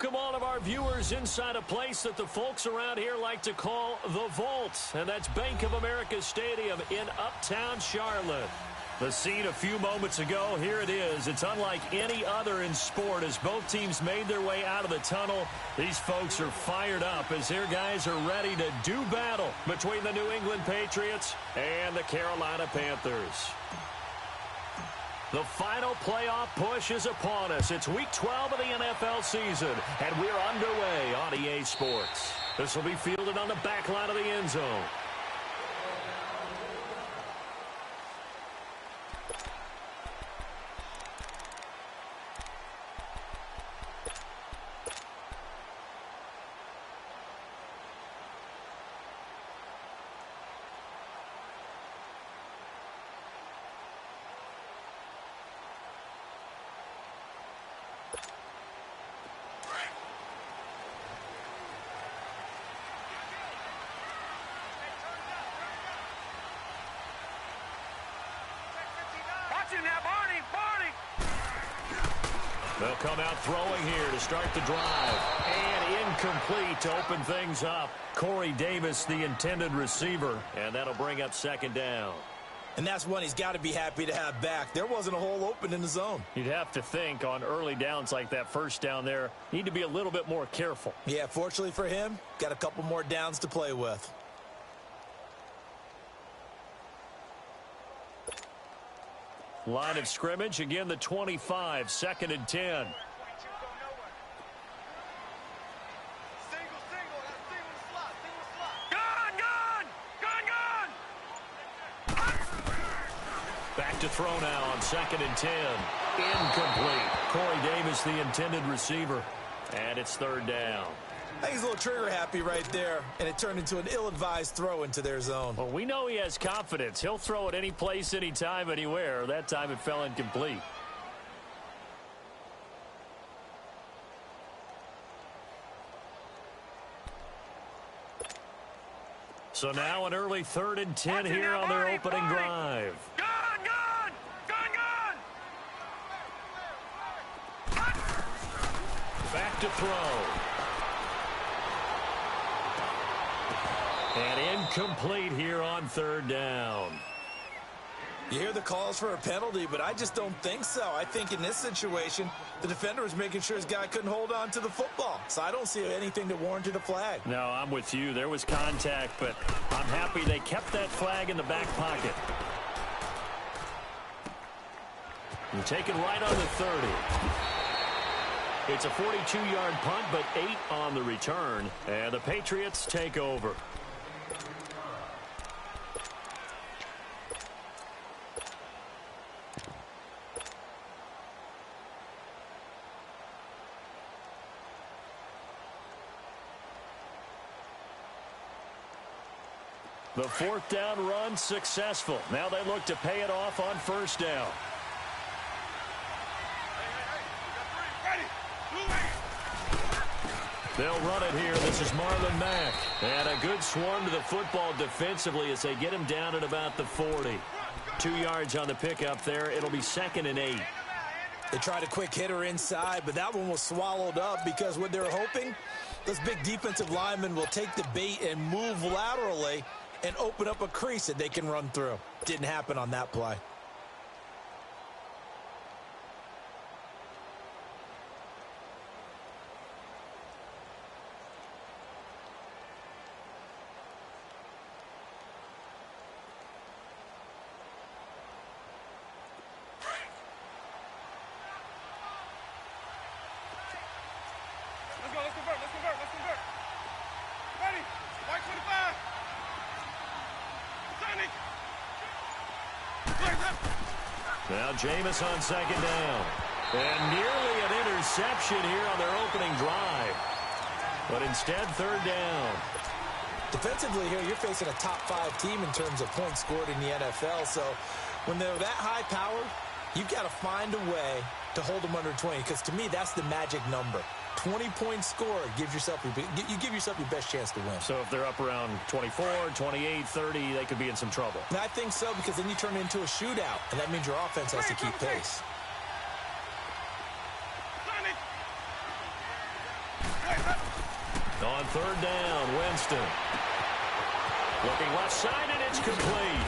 welcome all of our viewers inside a place that the folks around here like to call the Vault, and that's Bank of America Stadium in Uptown Charlotte. The scene a few moments ago, here it is. It's unlike any other in sport as both teams made their way out of the tunnel. These folks are fired up as their guys are ready to do battle between the New England Patriots and the Carolina Panthers. The final playoff push is upon us. It's Week 12 of the NFL season, and we're underway on EA Sports. This will be fielded on the back line of the end zone. They'll come out throwing here to start the drive. And incomplete to open things up. Corey Davis, the intended receiver. And that'll bring up second down. And that's one he's got to be happy to have back. There wasn't a hole open in the zone. You'd have to think on early downs like that first down there, need to be a little bit more careful. Yeah, fortunately for him, got a couple more downs to play with. Line of scrimmage, again the 25, 2nd and 10. Back to throw now on 2nd and 10. Incomplete. Corey Davis, the intended receiver. And it's 3rd down. I think he's a little trigger happy right there, and it turned into an ill-advised throw into their zone. Well, we know he has confidence. He'll throw it any place, anytime, anywhere. That time it fell incomplete. So now an early 3rd and 10 here on their opening drive. Back to throw. And incomplete here on 3rd down. You hear the calls for a penalty, but I just don't think so. I think in this situation, the defender was making sure his guy couldn't hold on to the football. So I don't see anything that warranted a flag. No, I'm with you. There was contact, but I'm happy they kept that flag in the back pocket. And taken right on the 30. It's a 42-yard punt, but 8 on the return. And the Patriots take over. The 4th down run successful. Now they look to pay it off on 1st down. They'll run it here. This is Marlon Mack. And a good swarm to the football defensively as they get him down at about the 40. 2 yards on the pickup there. It'll be 2nd and 8. They tried a quick hitter inside, but that one was swallowed up because what they're hoping, those big defensive linemen will take the bait and move laterally and open up a crease that they can run through. Didn't happen on that play. Now Jameis on 2nd down. And nearly an interception here on their opening drive. But instead, 3rd down. Defensively here, you're facing a top 5 team in terms of points scored in the NFL. So when they're that high-powered, you've got to find a way to hold them under 20. Because to me, that's the magic number. 20-point score gives yourself you give yourself your best chance to win. So if they're up around 24, 28, 30, they could be in some trouble. And I think so, because then you turn it into a shootout, and that means your offense has to keep pace. third down. Winston. Looking left side, and it's complete.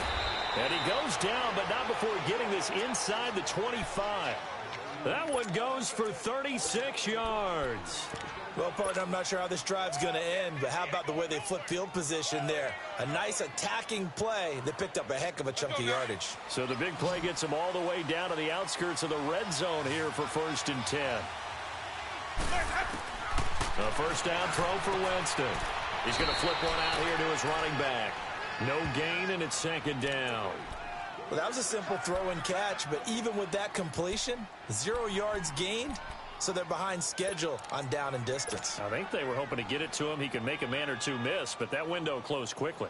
And he goes down, but not before getting this inside the 25. That one goes for 36 yards. Well, partner, I'm not sure how this drive's going to end, but how about the way they flip field position there? A nice attacking play that picked up a heck of a chunk of yardage. So the big play gets them all the way down to the outskirts of the red zone here for 1st and 10. A first down throw for Winston. He's going to flip one out here to his running back. No gain, and it's 2nd down. Well, that was a simple throw and catch, but even with that completion, 0 yards gained, so they're behind schedule on down and distance. I think they were hoping to get it to him. He could make a man or two miss, but that window closed quickly.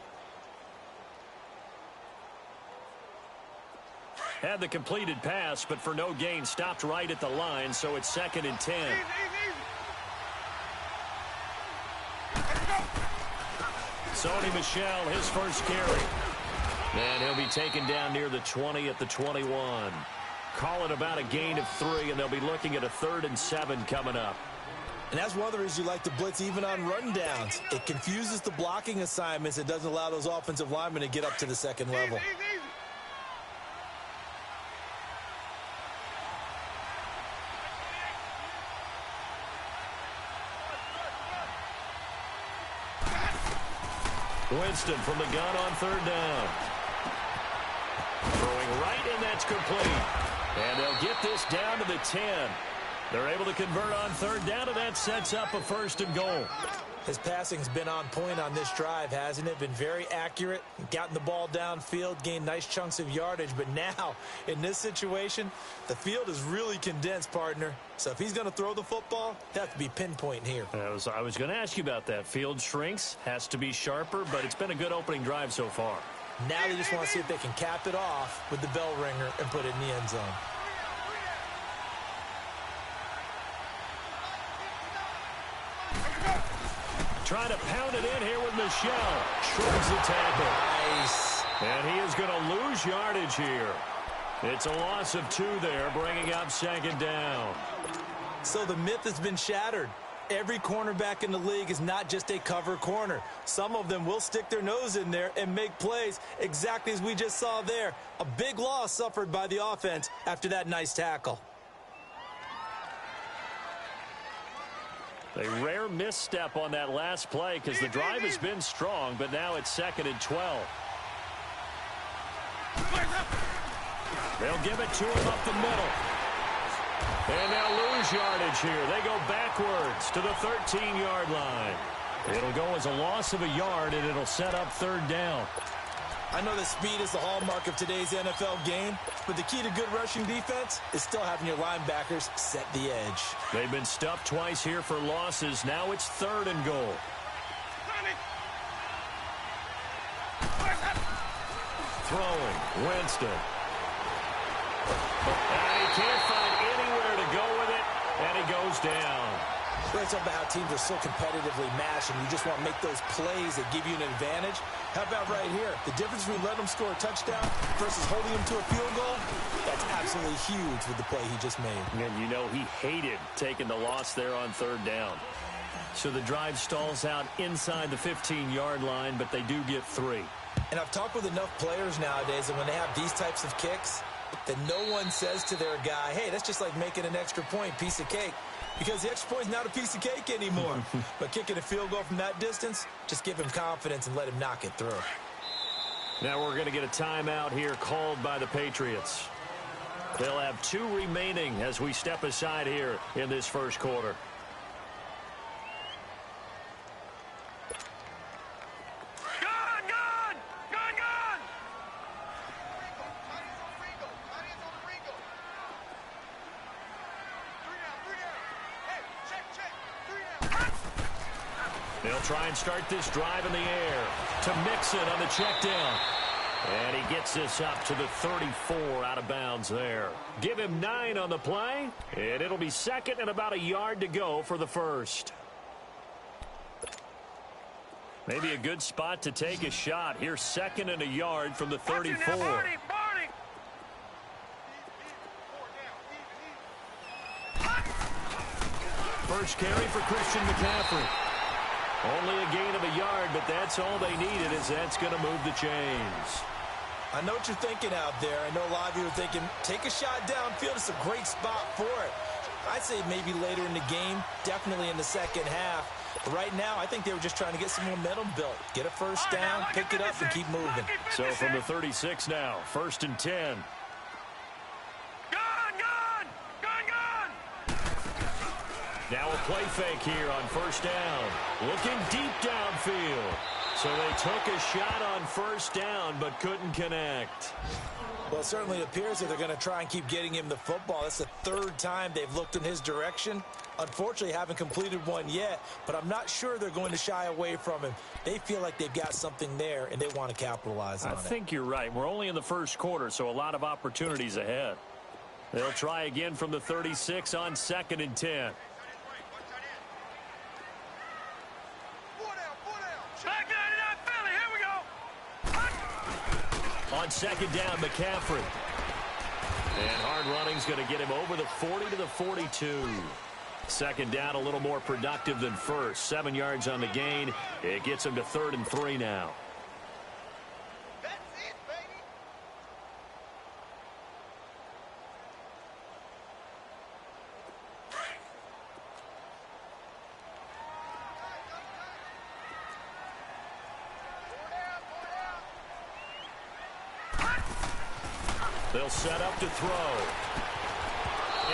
Had the completed pass, but for no gain, stopped right at the line, so it's 2nd and 10. Sony Michel, his first carry. And he'll be taken down near the 20 at the 21. Call it about a gain of 3, and they'll be looking at a 3rd and 7 coming up. And that's one of the reasons you like to blitz even on rundowns. It confuses the blocking assignments. It doesn't allow those offensive linemen to get up to the second level. Winston from the gun on 3rd down. Throwing right, and that's complete. And they'll get this down to the 10. They're able to convert on 3rd down, and that sets up a 1st and goal. His passing's been on point on this drive, hasn't it? Been very accurate, gotten the ball downfield, gained nice chunks of yardage. But now, in this situation, the field is really condensed, partner. So if he's going to throw the football, it has to be pinpoint here. I was going to ask you about that. Field shrinks, has to be sharper, but it's been a good opening drive so far. Now they just want to see if they can cap it off with the bell ringer and put it in the end zone. Trying to pound it in here with Michel. Shrugs the tackle. Nice. And he is going to lose yardage here. It's a loss of 2 there, bringing up 2nd down. So the myth has been shattered. Every cornerback in the league is not just a cover corner. Some of them will stick their nose in there and make plays exactly as we just saw there. A big loss suffered by the offense after that nice tackle. A rare misstep on that last play because the drive has been strong, but now it's 2nd and 12. They'll give it to him up the middle. And they'll lose yardage here. They go backwards to the 13-yard line. It'll go as a loss of a yard, and it'll set up 3rd down. I know that speed is the hallmark of today's NFL game, but the key to good rushing defense is still having your linebackers set the edge. They've been stuffed twice here for losses. Now it's 3rd and goal. Throwing, Winston. And he can't find anywhere to go with it, and he goes down. It's about how teams are so competitively matched, and you just want to make those plays that give you an advantage. How about right here? The difference between letting them score a touchdown versus holding them to a field goal, that's absolutely huge with the play he just made. And you know he hated taking the loss there on 3rd down. So the drive stalls out inside the 15-yard line, but they do get 3. And I've talked with enough players nowadays that when they have these types of kicks, that no one says to their guy, hey, that's just like making an extra point, piece of cake. Because the extra point is not a piece of cake anymore. But kicking a field goal from that distance, just give him confidence and let him knock it through. Now we're going to get a timeout here called by the Patriots. They'll have 2 remaining as we step aside here in this first quarter. They'll try and start this drive in the air to mix it on the check down. And he gets this up to the 34 out of bounds there. Give him 9 on the play, and it'll be 2nd and about a yard to go for the 1st. Maybe a good spot to take a shot. Here's 2nd and a yard from the 34. First carry for Christian McCaffrey. Only a gain of a yard, but that's all they needed, as that's going to move the chains. I know what you're thinking out there. I know a lot of you are thinking, take a shot downfield. It's a great spot for it. I'd say maybe later in the game, definitely in the second half. But right now, I think they were just trying to get some momentum built. Get a first down, pick it up, and keep moving. So from the 36 now, 1st and 10. Now a play fake here on 1st down. Looking deep downfield. So they took a shot on 1st down, but couldn't connect. Well, it certainly appears that they're going to try and keep getting him the football. That's the 3rd time they've looked in his direction. Unfortunately, haven't completed one yet, but I'm not sure they're going to shy away from him. They feel like they've got something there, and they want to capitalize on it. I think you're right. We're only in the 1st quarter, so a lot of opportunities ahead. They'll try again from the 36 on 2nd and 10. On 2nd down, McCaffrey. And hard running's going to get him over the 40 to the 42. 2nd down, a little more productive than 1st. 7 yards on the gain. It gets him to 3rd and 3 now. That's it, baby. They'll set up to throw.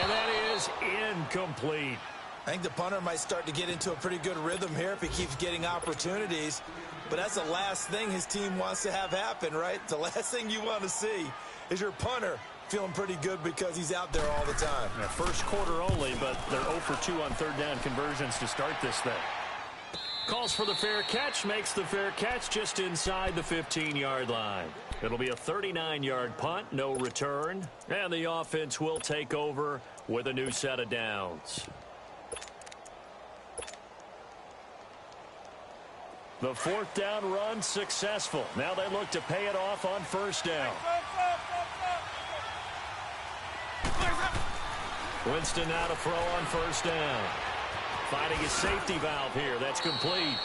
And that is incomplete. I think the punter might start to get into a pretty good rhythm here if he keeps getting opportunities. But that's the last thing his team wants to have happen, right? The last thing you want to see is your punter feeling pretty good because he's out there all the time. Yeah, 1st quarter only, but they're 0 for 2 on 3rd down conversions to start this thing. Calls for the fair catch, makes the fair catch just inside the 15-yard line. It'll be a 39-yard punt, no return, and the offense will take over with a new set of downs. The 4th down run successful. Now they look to pay it off on 1st down. Winston now to throw on 1st down. Finding his safety valve here. That's complete.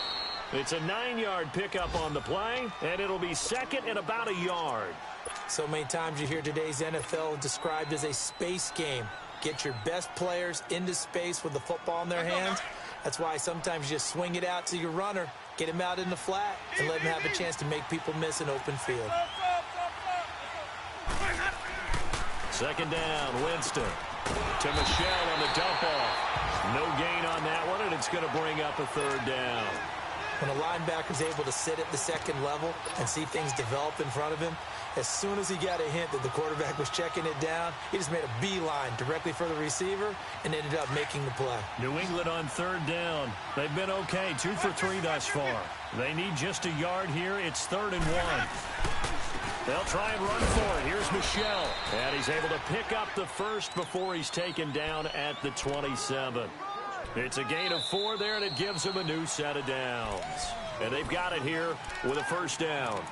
It's a 9-yard pickup on the play, and it'll be 2nd and about a yard. So many times you hear today's NFL described as a space game. Get your best players into space with the football in their hands. That's why sometimes you just swing it out to your runner, get him out in the flat, and let him have a chance to make people miss an open field. 2nd down, Winston to Michelle on the dump off. No gain on that one, and it's going to bring up a 3rd down. When a linebacker's able to sit at the 2nd level and see things develop in front of him, as soon as he got a hint that the quarterback was checking it down, he just made a beeline directly for the receiver and ended up making the play. New England on 3rd down. They've been okay, 2 for 3 thus far. They need just a yard here. It's 3rd and 1. They'll try and run for it. Here's Michelle. And he's able to pick up the 1st before he's taken down at the 27. It's a gain of 4 there, and it gives him a new set of downs. And they've got it here with a 1st down.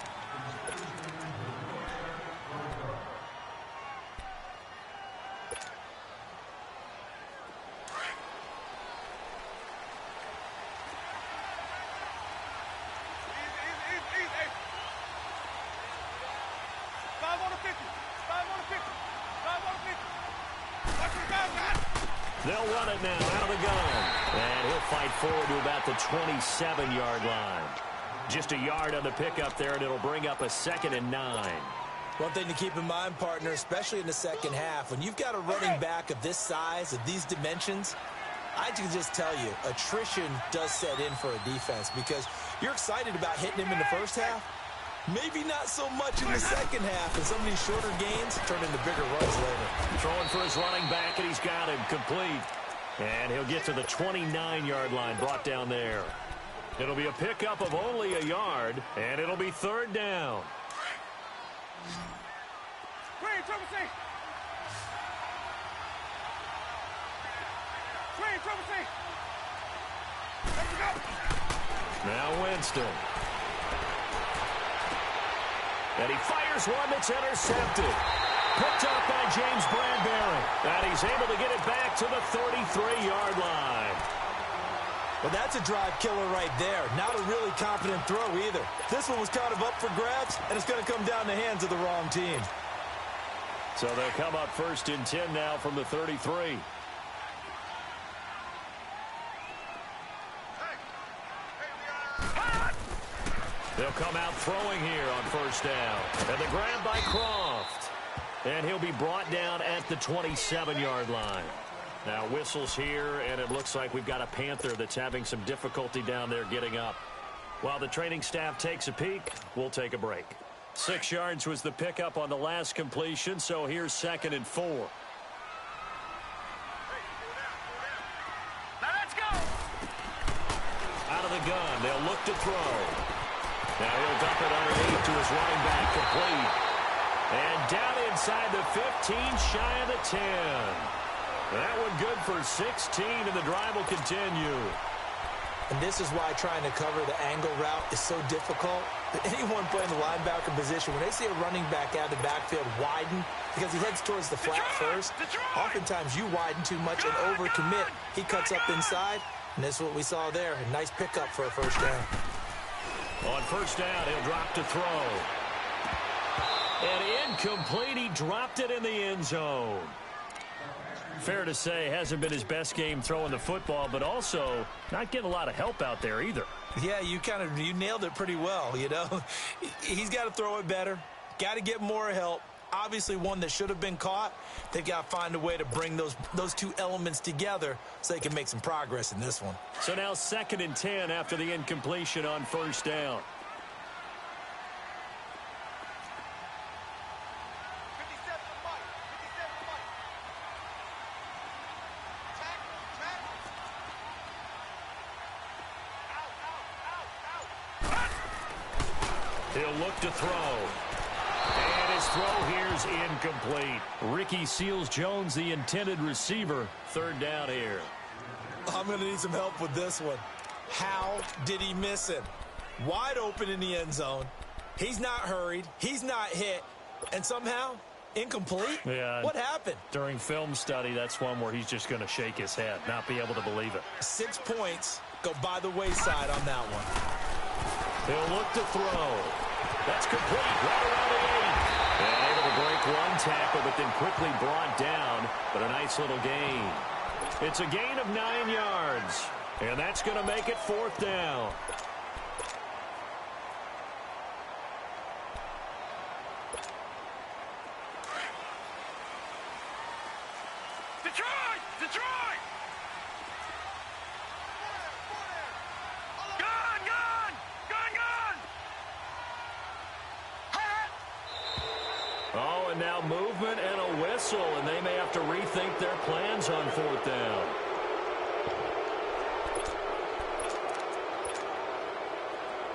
They'll run it now out of the gun. And he'll fight forward to about the 27-yard line. Just a yard on the pickup there, and it'll bring up a 2nd and 9. One thing to keep in mind, partner, especially in the second half, when you've got a running back of this size, of these dimensions, I can just tell you, attrition does set in for a defense because you're excited about hitting him in the first half. Maybe not so much in the second half, and some of these shorter gains turn into bigger runs later. Throwing for his running back, and he's got him complete. And he'll get to the 29-yard line, brought down there. It'll be a pickup of only a yard, and it'll be 3rd down. Now Winston. And he fires one that's intercepted. Picked up by James Bradbury. And he's able to get it back to the 33-yard line. Well, that's a drive killer right there. Not a really confident throw either. This one was kind of up for grabs, and it's going to come down the hands of the wrong team. So they'll come up 1st and 10 now from the 33. They'll come out throwing here on 1st down. And the grab by Croft. And he'll be brought down at the 27-yard line. Now whistles here, and it looks like we've got a Panther that's having some difficulty down there getting up. While the training staff takes a peek, we'll take a break. 6 yards was the pickup on the last completion, so here's 2nd and 4. Now let's go. Out of the gun, they'll look to throw. Now he'll dump it underneath to his running back, complete. And down inside the 15, shy of the 10. That one good for 16, and the drive will continue. And this is why trying to cover the angle route is so difficult. Anyone playing the linebacker position, when they see a running back out of the backfield widen, because he heads towards the flat first, oftentimes you widen too much and overcommit. He cuts up inside, and that's what we saw there. A nice pickup for a 1st down. On 1st down, he'll drop to throw. And incomplete. He dropped it in the end zone. Fair to say, hasn't been his best game throwing the football, but also not getting a lot of help out there either. Yeah, you nailed it pretty well, you know. He's got to throw it better, got to get more help. Obviously one that should have been caught. They've got to find a way to bring those two elements together so they can make some progress in this one. So now 2nd and 10 after the incompletion on 1st down. 57 Mike. 57 Mike. Tackle, tackle. Out. He'll look to throw. And his throw here is incomplete. Ricky Seals-Jones, the intended receiver. 3rd down here. I'm going to need some help with this one. How did he miss him? Wide open in the end zone. He's not hurried. He's not hit. And somehow, incomplete? Yeah. What happened? During film study, that's one where he's just going to shake his head, not be able to believe it. 6 points go by the wayside on that one. He'll look to throw. That's complete right around the 8. And able to break one tackle, but then quickly brought down. But a nice little gain. It's a gain of 9 yards. And that's going to make it 4th down. Detroit! Detroit! Gun! Gun! Gun! Gun! Oh, and now movement and a whistle, and they may have to rethink their plans on 4th down.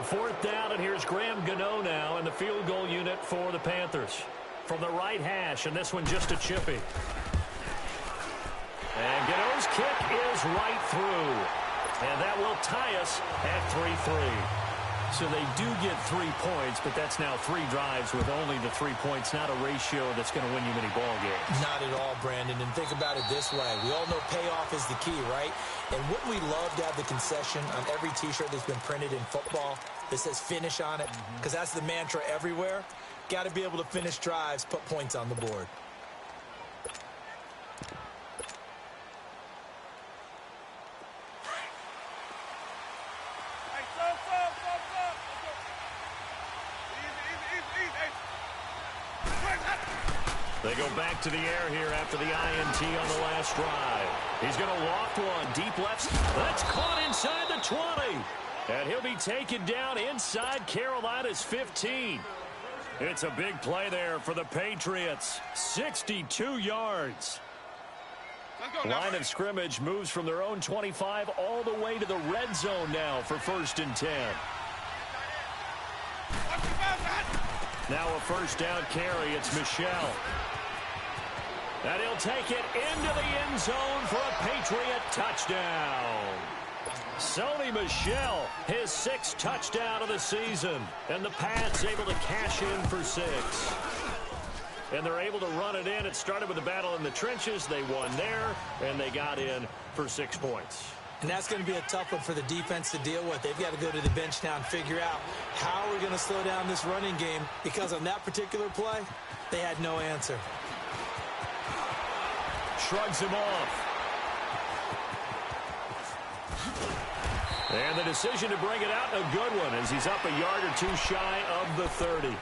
Fourth down, and here's Graham Gano now in the field goal unit for the Panthers. From the right hash, and this one just a chippy. And Gano's kick is right through. And that will tie us at 3-3. So they do get 3 points, but that's now 3 drives with only the 3 points, not a ratio that's going to win you many ball games. Not at all, Brandon. And think about it this way. We all know payoff is the key, right? And wouldn't we love to have the concession on every T-shirt that's been printed in football that says finish on it? Because that's the mantra everywhere. Got to be able to finish drives, put points on the board. They go back to the air here after the INT on the last drive. He's going to loft one deep left. That's caught inside the 20. And he'll be taken down inside Carolina's 15. It's a big play there for the Patriots. 62 yards. Line of scrimmage moves from their own 25 all the way to the red zone now for 1st and 10. Now a 1st down carry. It's Michel. And he'll take it into the end zone for a Patriot touchdown. Sony Michel, his 6th touchdown of the season. And the Pats able to cash in for 6. And they're able to run it in. It started with a battle in the trenches. They won there, and they got in for 6 points. And that's going to be a tough one for the defense to deal with. They've got to go to the bench now and figure out how we're going to slow down this running game, because on that particular play, they had no answer. Shrugs him off. And the decision to bring it out, a good one, as he's up a yard or two shy of the 30.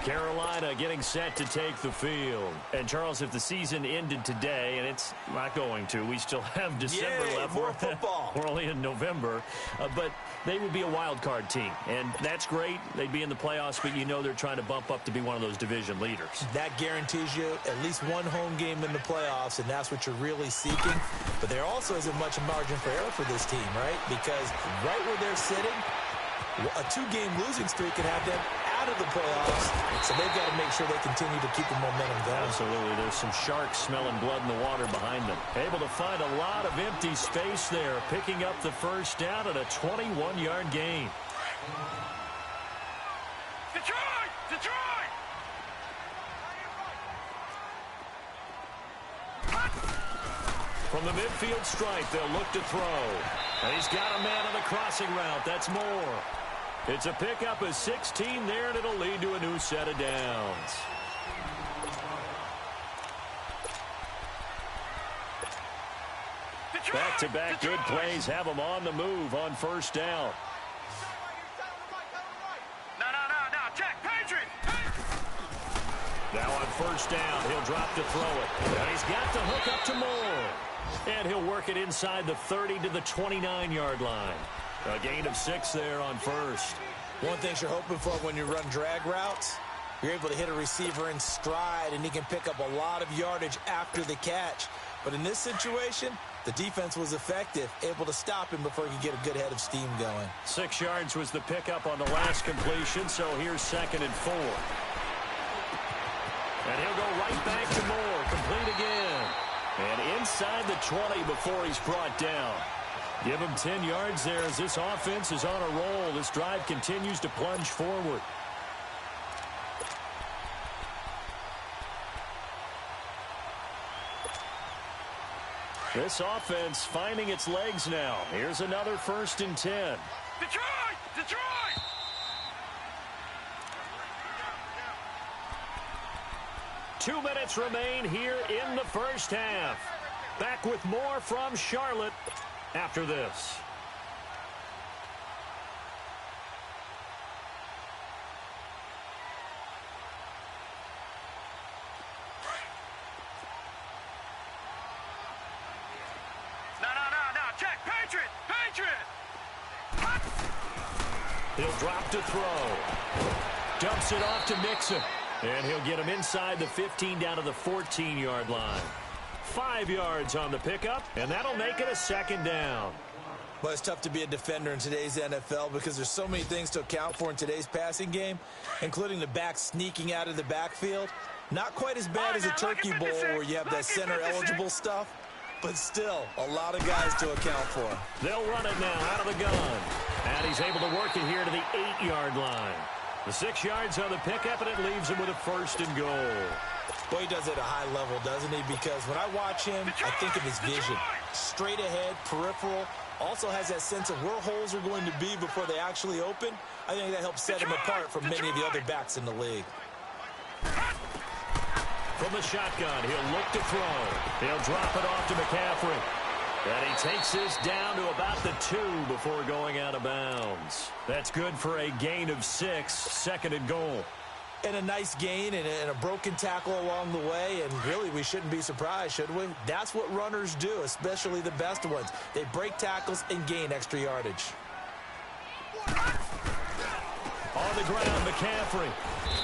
Carolina getting set to take the field. And, Charles, if the season ended today, and it's not going to, we still have December left. More football. We're only in November. But they would be a wild card team. And that's great. They'd be in the playoffs, but you know they're trying to bump up to be one of those division leaders. That guarantees you at least one home game in the playoffs, and that's what you're really seeking. But there also isn't much margin for error for this team, right? Because right where they're sitting, a 2-game losing streak could have them out of the playoffs, so they've got to make sure they continue to keep the momentum going. Absolutely. There's some sharks smelling blood in the water behind them. Able to find a lot of empty space there, picking up the first down at a 21-yard gain. Detroit! Detroit! From the midfield stripe, they'll look to throw. And he's got a man on the crossing route. That's Moore. It's a pickup of 16 there, and it'll lead to a new set of downs. Back-to-back good plays have them on the move on first down. No, Jack, Patriot! Now on first down, he'll drop to throw it. And he's got the hook up to Moore. And he'll work it inside the 30 to the 29-yard line. A gain of 6 there on first. One thing you're hoping for when you run drag routes, you're able to hit a receiver in stride, and he can pick up a lot of yardage after the catch. But in this situation, the defense was effective, able to stop him before he could get a good head of steam going. 6 yards was the pickup on the last completion, so here's 2nd and 4. And he'll go right back to Moore, complete again. And inside the 20 before he's brought down. Give him 10 yards there as this offense is on a roll. This drive continues to plunge forward. This offense finding its legs now. Here's another 1st and 10. Detroit! Detroit! Two minutes remain here in the first half. Back with more from Charlotte after this. No, Jack, Patriot! He'll drop to throw. Dumps it off to Mixon. And he'll get him inside the 15 down to the 14-yard line. 5 yards on the pickup, and that'll make it a 2nd down. Well, it's tough to be a defender in today's NFL because there's so many things to account for in today's passing game, including the back sneaking out of the backfield. Not quite as bad as a Turkey Bowl where you have that center-eligible stuff, but still a lot of guys to account for. They'll run it now out of the gun. And he's able to work it here to the 8-yard line. The 6 yards on the pickup, and it leaves him with a 1st and goal. Boy, he does it at a high level, doesn't he? Because when I watch him, I think of his vision. Straight ahead, peripheral, also has that sense of where holes are going to be before they actually open. I think that helps set him apart from many of the other backs in the league. From the shotgun, he'll look to throw. He'll drop it off to McCaffrey. And he takes this down to about the 2 before going out of bounds. That's good for a gain of 6, 2nd and goal. And a nice gain and a broken tackle along the way, and really we shouldn't be surprised, should we? That's what runners do, especially the best ones. They break tackles and gain extra yardage. On the ground, McCaffrey.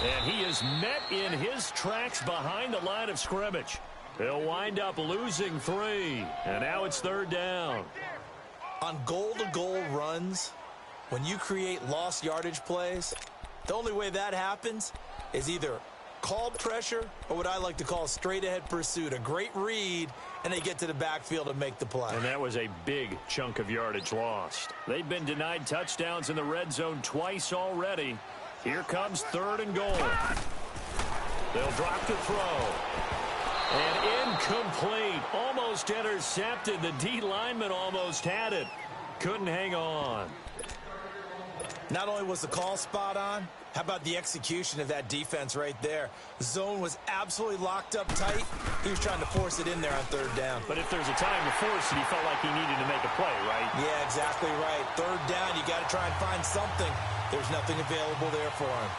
And he is met in his tracks behind the line of scrimmage. He'll wind up losing 3, and now it's 3rd down. On goal-to-goal runs, when you create lost yardage plays, the only way that happens is either called pressure or what I like to call straight-ahead pursuit. A great read, and they get to the backfield and make the play. And that was a big chunk of yardage lost. They've been denied touchdowns in the red zone twice already. Here comes 3rd and goal. They'll drop to throw. And incomplete. Almost intercepted. The D lineman almost had it. Couldn't hang on. Not only was the call spot on, how about the execution of that defense right there? The zone was absolutely locked up tight. He was trying to force it in there on third down. But if there's a time to force it, he felt like he needed to make a play, right? Yeah, exactly right. Third down, you got to try and find something. There's nothing available there for him.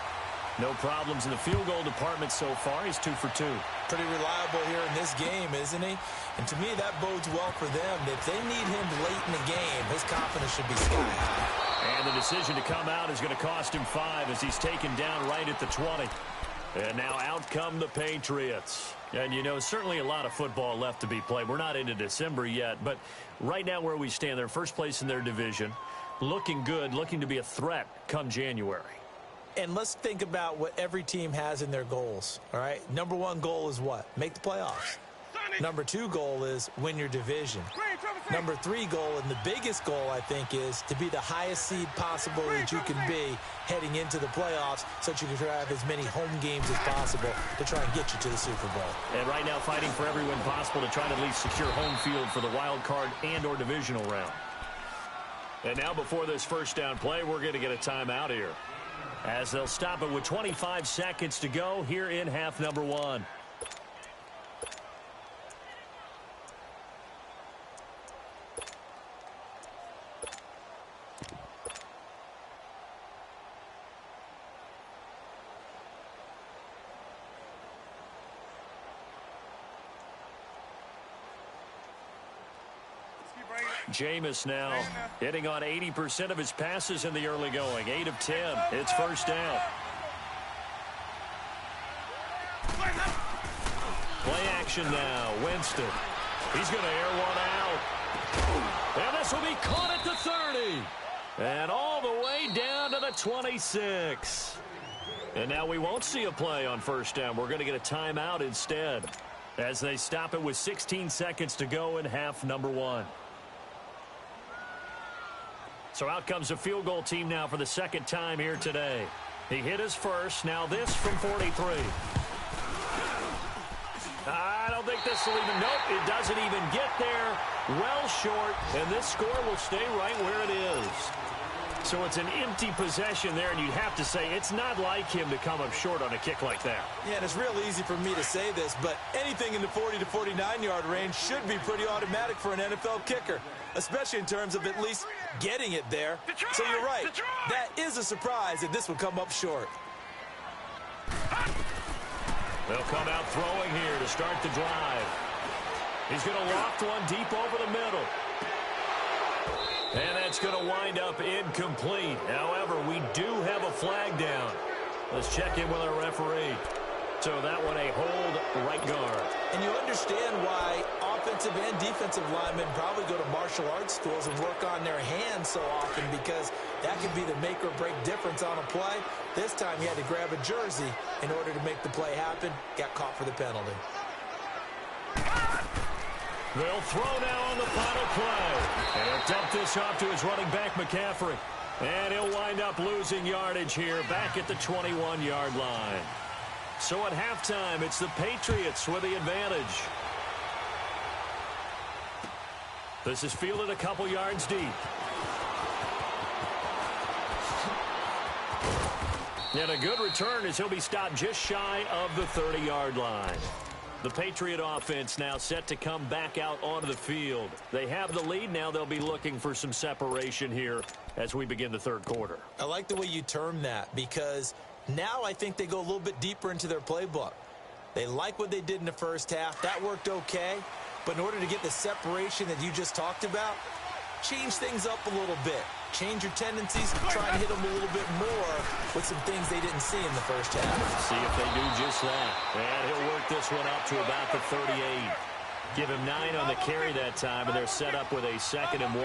No problems in the field goal department so far. He's 2 for 2. Pretty reliable here in this game, isn't he? And to me, that bodes well for them. If they need him late in the game, his confidence should be sky high. And the decision to come out is going to cost him 5 as he's taken down right at the 20. And now out come the Patriots. And, you know, certainly a lot of football left to be played. We're not into December yet, but right now where we stand, they're first place in their division, looking good, looking to be a threat come January. And let's think about what every team has in their goals, all right? Number 1 goal is what? Make the playoffs. Number 2 goal is win your division. Number 3 goal, and the biggest goal, I think, is to be the highest seed possible that you can be heading into the playoffs so that you can try to have as many home games as possible to try and get you to the Super Bowl. And right now fighting for every win possible to try to at least secure home field for the wild card and or divisional round. And now before this first down play, we're going to get a timeout here, as they'll stop it with 25 seconds to go here in half number 1. Jameis now hitting on 80% of his passes in the early going. 8 of 10. It's first down. Play action now. Winston. He's going to air one out. And this will be caught at the 30. And all the way down to the 26. And now we won't see a play on first down. We're going to get a timeout instead, as they stop it with 16 seconds to go in half number 1. So out comes the field goal team now for the second time here today. He hit his first. Now this from 43. I don't think this will even... Nope, it doesn't even get there. Well short, and this score will stay right where it is. So it's an empty possession there, and you'd have to say it's not like him to come up short on a kick like that. Yeah, and it's real easy for me to say this, but anything in the 40 to 49-yard range should be pretty automatic for an NFL kicker, especially in terms of at least getting it there. So you're right. That is a surprise that this would come up short. They'll come out throwing here to start the drive. He's going to loft one deep over the middle. And that's going to wind up incomplete. However, we do have a flag down. Let's check in with our referee. So that one a hold right guard. And you understand why offensive and defensive linemen probably go to martial arts schools and work on their hands so often, because that can be the make or break difference on a play. This time he had to grab a jersey in order to make the play happen. Got caught for the penalty. They'll throw now on the final play. And he'll dump this off to his running back, McCaffrey. And he'll wind up losing yardage here back at the 21-yard line. So at halftime, it's the Patriots with the advantage. This is fielded a couple yards deep. And a good return as he'll be stopped just shy of the 30-yard line. The Patriot offense now set to come back out onto the field. They have the lead. Now they'll be looking for some separation here as we begin the third quarter. I like the way you term that, because now I think they go a little bit deeper into their playbook. They like what they did in the first half. That worked okay. But in order to get the separation that you just talked about, change things up a little bit. Change your tendencies, try and hit them a little bit more with some things they didn't see in the first half. See if they do just that. And he'll work this one up to about the 38. Give him 9 on the carry that time, and they're set up with a 2nd and 1.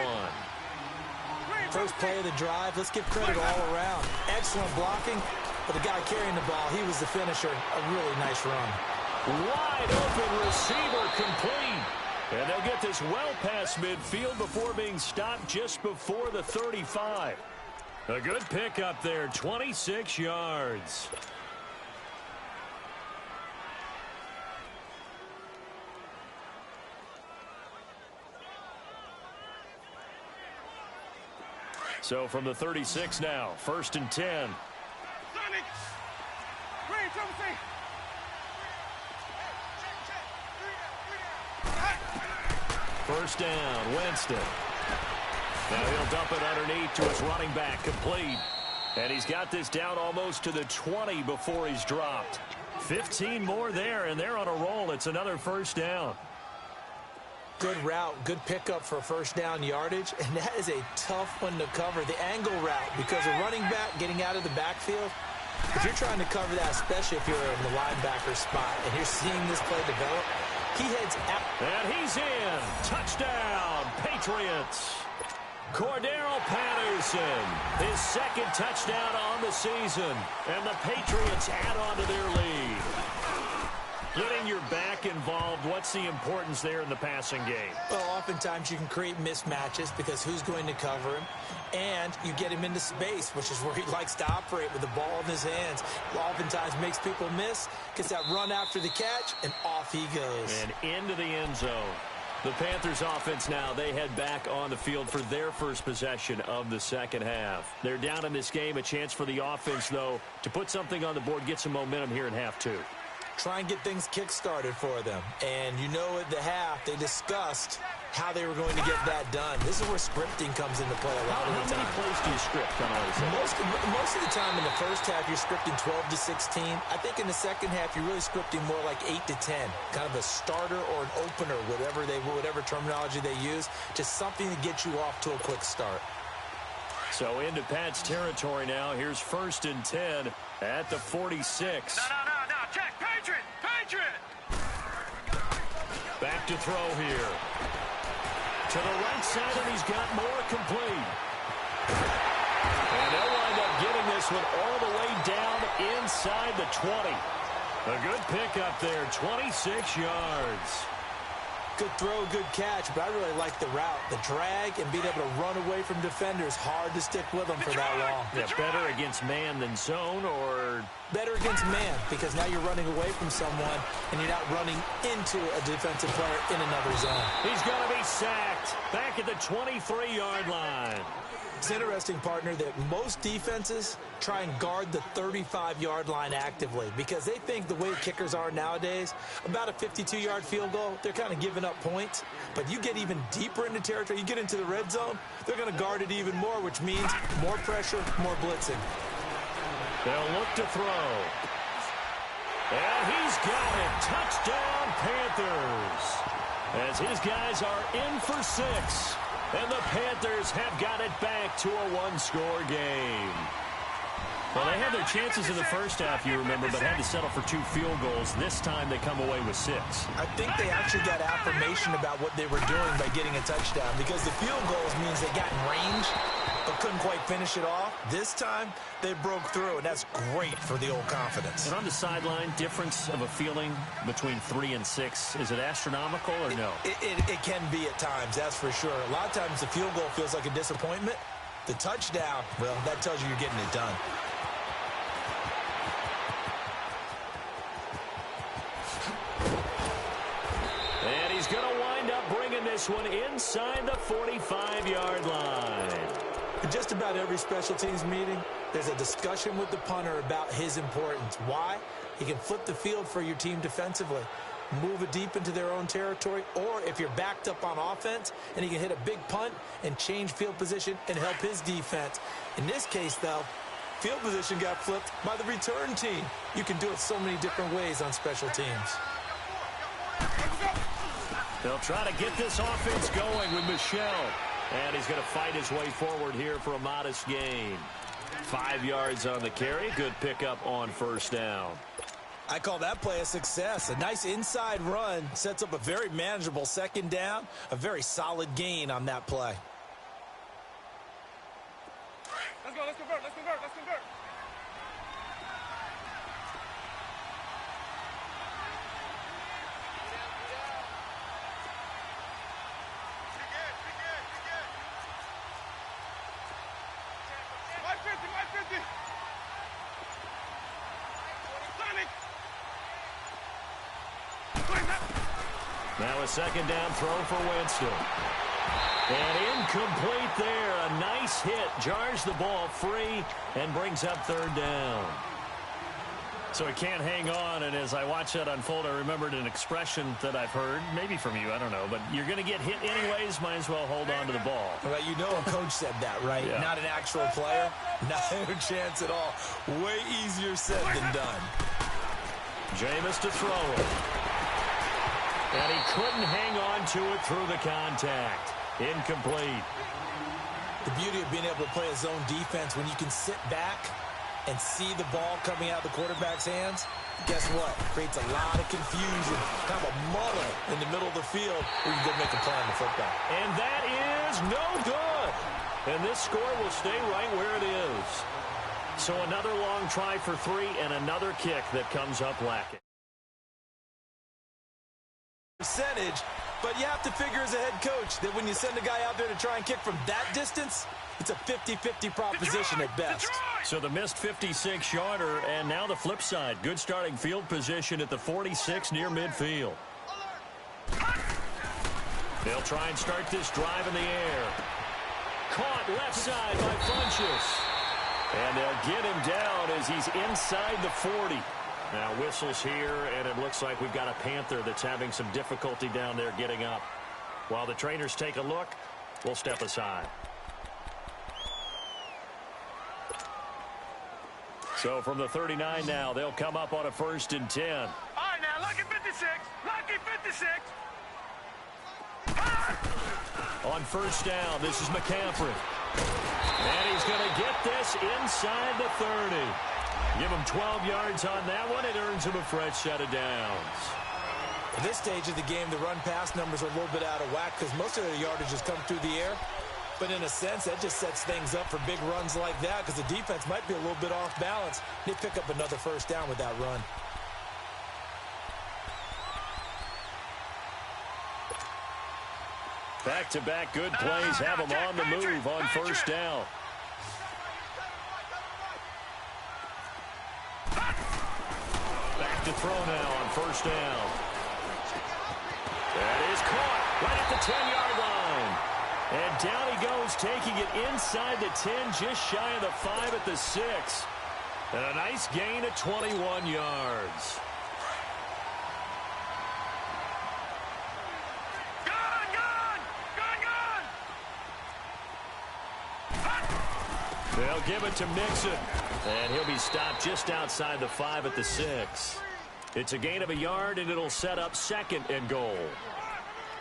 First play of the drive, let's give credit all around. Excellent blocking, but the guy carrying the ball, he was the finisher. A really nice run. Wide open receiver complete. And they'll get this well past midfield before being stopped just before the 35. A good pickup there, 26 yards. So from the 36 now, 1st and 10. Sonic! Green, Timothy! First down, Winston. Now he'll dump it underneath to his running back, complete. And he's got this down almost to the 20 before he's dropped. 15 more there, and they're on a roll. It's another first down. Good route, good pickup for first down yardage, and that is a tough one to cover. The angle route, because a running back getting out of the backfield, if you're trying to cover that, especially if you're in the linebacker spot, and you're seeing this play develop, he heads out. And he's in. Touchdown, Patriots. Cordero Patterson, his second touchdown on the season, and the Patriots add on to their lead. Getting your back involved, what's the importance there in the passing game? Well, oftentimes you can create mismatches because who's going to cover him, and you get him into space, which is where he likes to operate with the ball in his hands. Oftentimes makes people miss, gets that run after the catch, and off he goes. And into the end zone. The Panthers offense now, they head back on the field for their first possession of the second half. They're down in this game, a chance for the offense, though, to put something on the board, get some momentum here in half two. Try and get things kick-started for them. And you know at the half, they discussed how they were going to get that done. This is where scripting comes into play a lot of the time. How many plays do you script? Most of the time in the first half, you're scripting 12 to 16. I think in the second half, you're really scripting more like 8 to 10. Kind of a starter or an opener, whatever terminology they use. Just something to get you off to a quick start. So into Pat's territory now. Here's 1st and 10 at the 46. No. Check. Patriot! Back to throw here. To the right side, and he's got more complete. And they'll wind up getting this one all the way down inside the 20. A good pickup there, 26 yards. Good throw, good catch, but I really like the route. The drag and being able to run away from defenders, hard to stick with them for that long. Yeah, better against man than zone, or? Better against man, because now you're running away from someone and you're not running into a defensive player in another zone. He's going to be sacked back at the 23-yard line. It's interesting, partner, that most defenses try and guard the 35-yard line actively because they think the way kickers are nowadays, about a 52-yard field goal, they're kind of giving up points. But you get even deeper into territory, you get into the red zone, they're going to guard it even more, which means more pressure, more blitzing. They'll look to throw. And he's got it. Touchdown, Panthers. As his guys are in for 6. And the Panthers have got it back to a one-score game. Well, they had their chances in the first half, you remember, but had to settle for 2 field goals. This time they come away with 6. I think they actually got affirmation about what they were doing by getting a touchdown because the field goals means they got in range but couldn't quite finish it off. This time, they broke through, and that's great for the old confidence. And on the sideline, difference of a feeling between 3 and 6, is it astronomical or no? It can be at times, that's for sure. A lot of times the field goal feels like a disappointment. The touchdown, well, that tells you you're getting it done. And he's going to wind up bringing this one inside the 45-yard line. In just about every special teams meeting, there's a discussion with the punter about his importance. Why? He can flip the field for your team defensively, move it deep into their own territory, or if you're backed up on offense, and he can hit a big punt and change field position and help his defense. In this case, though, field position got flipped by the return team. You can do it so many different ways on special teams. They'll try to get this offense going with Michel. And he's going to fight his way forward here for a modest gain. 5 yards on the carry. Good pickup on first down. I call that play a success. A nice inside run sets up a very manageable second down. A very solid gain on that play. Let's go. Let's convert. Now a second down throw for Winston. And incomplete there. A nice hit. Jars the ball free and brings up third down. So he can't hang on, and as I watch that unfold, I remembered an expression that I've heard, maybe from you, I don't know, but you're going to get hit anyways, might as well hold on to the ball. Well, you know a coach said that, right? Yeah. Not an actual player. Not a chance at all. Way easier said than done. Jameis to throw it. And he couldn't hang on to it through the contact. Incomplete. The beauty of being able to play a zone defense when you can sit back and see the ball coming out of the quarterback's hands, guess what? Creates a lot of confusion, kind of a muddle in the middle of the field where you can go make a play on the football. And that is no good. And this score will stay right where it is. So another long try for 3 and another kick that comes up lacking. Percentage, but you have to figure as a head coach that when you send a guy out there to try and kick from that distance, it's a 50-50 proposition at best. So the missed 56-yarder, and now the flip side. Good starting field position at the 46 near midfield. They'll try and start this drive in the air. Caught left side by Funchess. And they'll get him down as he's inside the 40. Now whistles here, and it looks like we've got a Panther that's having some difficulty down there getting up. While the trainers take a look, we'll step aside. So from the 39 now, they'll come up on a 1st and 10. All right, now, lucky 56. Lucky 56. On 1st down, this is McCaffrey. And he's going to get this inside the 30. Give him 12 yards on that one. It earns him a fresh set of downs. At this stage of the game, the run-pass numbers are a little bit out of whack because most of their yardage has come through the air. But in a sense, that just sets things up for big runs like that because the defense might be a little bit off balance. They pick up another 1st down with that run. Back-to-back good plays have them on the move on 1st down. Back to throw now on 1st down. That is caught right at the 10-yard line. And down he goes, taking it inside the 10, just shy of the 5 at the 6. And a nice gain of 21 yards. They'll give it to Mixon. And he'll be stopped just outside the 5 at the 6. It's a gain of a yard, and it'll set up 2nd and goal.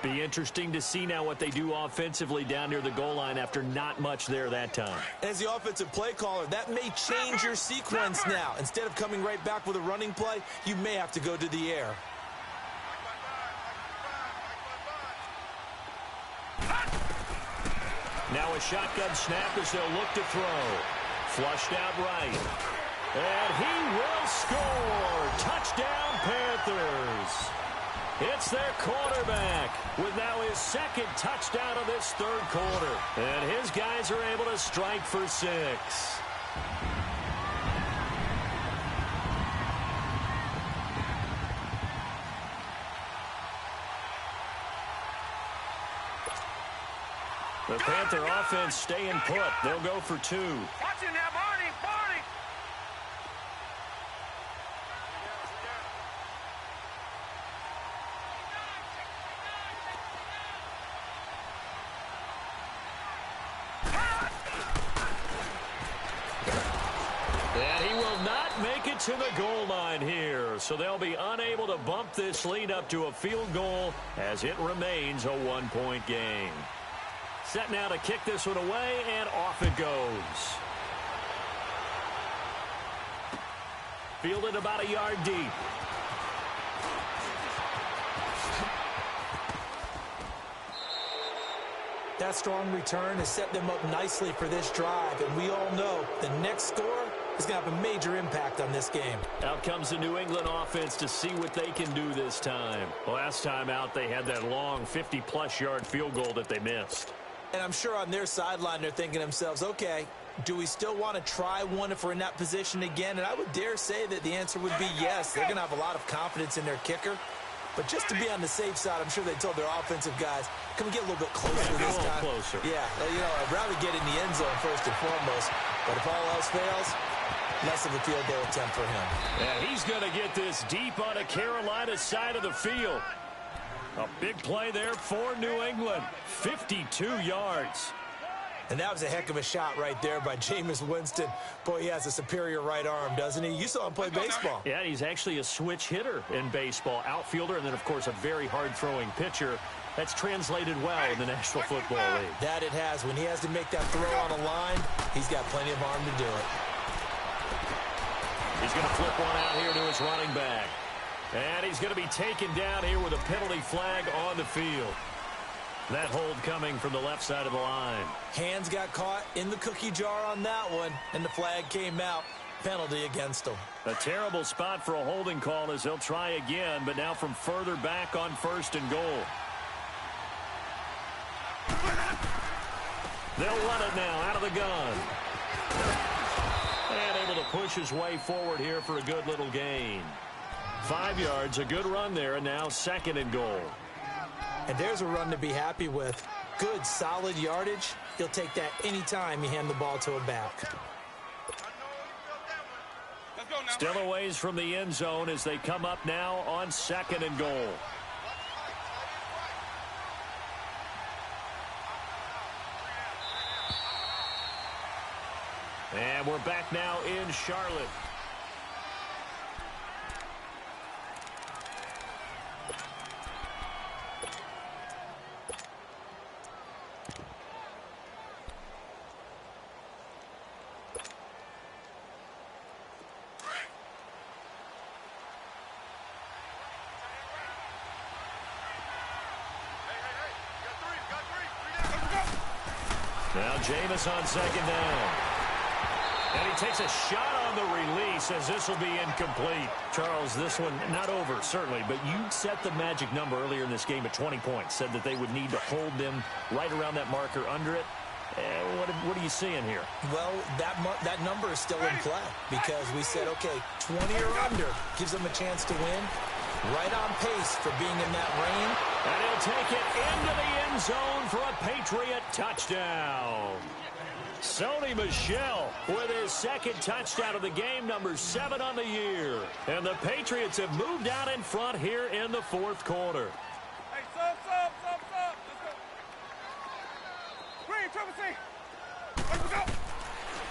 Be interesting to see now what they do offensively down near the goal line after not much there that time. As the offensive play caller, that may change your sequence now. Instead of coming right back with a running play, you may have to go to the air. Now a shotgun snap as they'll look to throw. Flushed out right. And he will score. Touchdown, Panthers. It's their quarterback with now his 2nd touchdown of this 3rd quarter. And his guys are able to strike for 6. The Panther offense staying put. They'll go for 2. Watch it now, Barney. Barney. And he will not make it to the goal line here. So they'll be unable to bump this lead up to a field goal as it remains a 1-point game. Set now to kick this one away, and off it goes. Fielded about a yard deep. That strong return has set them up nicely for this drive, and we all know the next score is going to have a major impact on this game. Out comes the New England offense to see what they can do this time. Last time out, they had that long 50-plus yard field goal that they missed. And I'm sure on their sideline they're thinking to themselves, okay, do we still want to try one if we're in that position again? And I would dare say that the answer would be yes. They're going to have a lot of confidence in their kicker. But just to be on the safe side, I'm sure they told their offensive guys, can we get a little bit closer this time? Closer. Yeah, you know, I'd rather get in the end zone first and foremost. But if all else fails, less of a field goal attempt for him. And he's going to get this deep on the Carolina side of the field. A big play there for New England. 52 yards. And that was a heck of a shot right there by Jameis Winston. Boy, he has a superior right arm, doesn't he? You saw him play baseball. Yeah, he's actually a switch hitter in baseball. Outfielder, and then, of course, a very hard-throwing pitcher. That's translated well in the National Football League. That it has. When he has to make that throw on a line, he's got plenty of arm to do it. He's going to flip one out here to his running back. And he's going to be taken down here with a penalty flag on the field. That hold coming from the left side of the line. Hands got caught in the cookie jar on that one, and the flag came out. Penalty against him. A terrible spot for a holding call as they'll try again, but now from further back on 1st and goal. They'll run it now out of the gun. And able to push his way forward here for a good little gain. 5 yards, a good run there, and now 2nd and goal. And there's a run to be happy with. Good, solid yardage. He'll take that anytime you hand the ball to a back. Still a ways from the end zone as they come up now on 2nd and goal. And we're back now in Charlotte. Now Jameis on 2nd down. And he takes a shot on the release as this will be incomplete. Charles, this one not over, certainly, but you set the magic number earlier in this game at 20 points. Said that they would need to hold them right around that marker under it. What are you seeing here? Well, that number is still in play because we said, okay, 20 or under gives them a chance to win. Right on pace for being in that range. And he'll take it into the end zone for a Patriot touchdown. Sony Michel with his 2nd touchdown of the game, number 7 on the year. And the Patriots have moved out in front here in the 4th quarter. Hey, sub. Let's go. Green, Triple C. Let's go.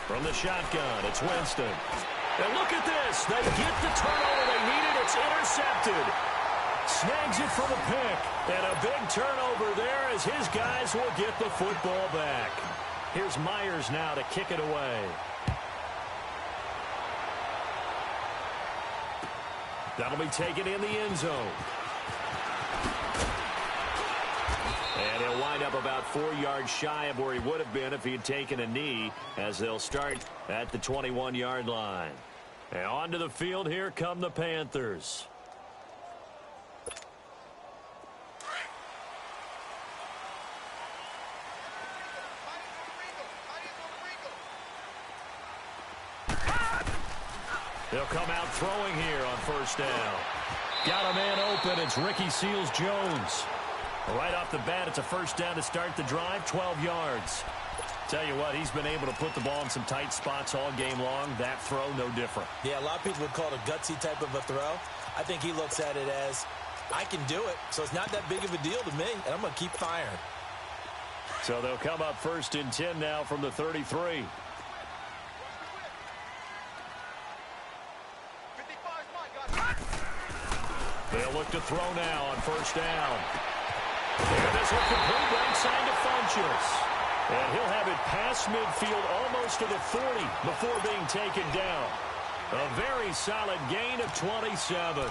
From the shotgun, it's Winston. And look at this. They get the turnover they needed. It's intercepted. Snags it for the pick. And a big turnover there as his guys will get the football back. Here's Myers now to kick it away. That'll be taken in the end zone. And he'll wind up about 4 yards shy of where he would have been if he had taken a knee, as they'll start at the 21-yard line. And onto the field, here come the Panthers. They'll come out throwing here on 1st down. Got a man open. It's Ricky Seals-Jones. Right off the bat, it's a 1st down to start the drive, 12 yards. Tell you what, he's been able to put the ball in some tight spots all game long. That throw, no different. Yeah, a lot of people would call it a gutsy type of a throw. I think he looks at it as, I can do it, so it's not that big of a deal to me, and I'm going to keep firing. So they'll come up 1st and 10 now from the 33. They'll look to throw now on 1st down. And this will complete right side to Funchess. And he'll have it past midfield almost to the 40 before being taken down. A very solid gain of 27.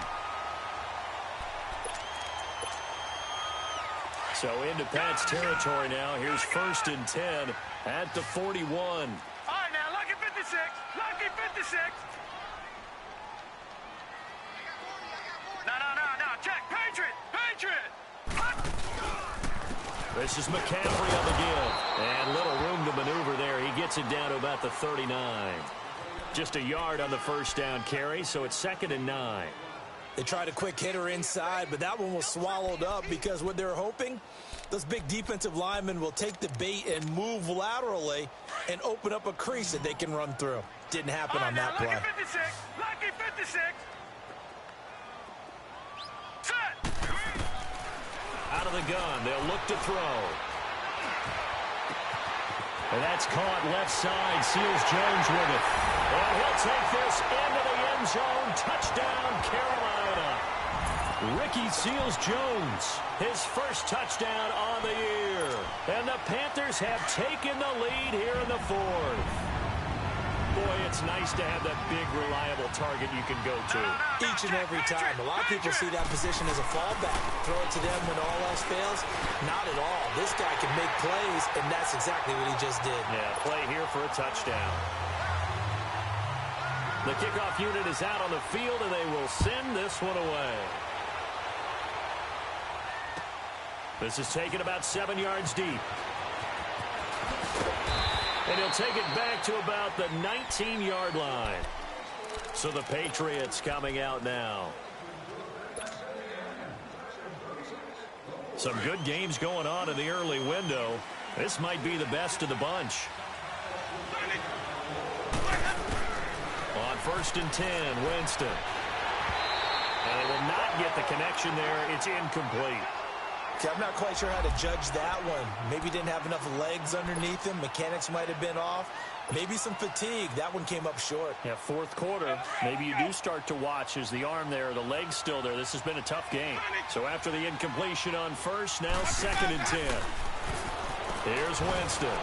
So into Pat's territory now. Here's 1st and 10 at the 41. All right, now, lucky 56. Lucky 56. No. Check. Patriot. This is McCaffrey on the give. And little room to maneuver there. He gets it down to about the 39. Just a yard on the 1st down carry, so it's 2nd and 9. They tried a quick hitter inside, but that one was swallowed up because what they're hoping, those big defensive linemen will take the bait and move laterally and open up a crease that they can run through. Didn't happen on that play. Lucky 56. Lucky 56. Set. Out of the gun, they'll look to throw. And that's caught left side. Seals-Jones with it. And he'll take this into the end zone. Touchdown, Carolina. Ricky Seals-Jones, his first touchdown on the year. And the Panthers have taken the lead here in the fourth. Boy, it's nice to have that big, reliable target you can go to. Each and every time. A lot of people see that position as a fallback. Throw it to them when all else fails. Not at all. This guy can make plays, and that's exactly what he just did. Yeah, play here for a touchdown. The kickoff unit is out on the field, and they will send this one away. This is taken about 7 yards deep. And he'll take it back to about the 19-yard line. So the Patriots coming out now. Some good games going on in the early window. This might be the best of the bunch. On 1st and 10, Winston. And they will not get the connection there. It's incomplete. See, I'm not quite sure how to judge that one. Maybe didn't have enough legs underneath him. Mechanics might have been off. Maybe some fatigue. That one came up short. Yeah, fourth quarter. Maybe you do start to watch. Is the arm there, the leg's still there? This has been a tough game. So after the incompletion on first, now 2nd and 10. Here's Winston.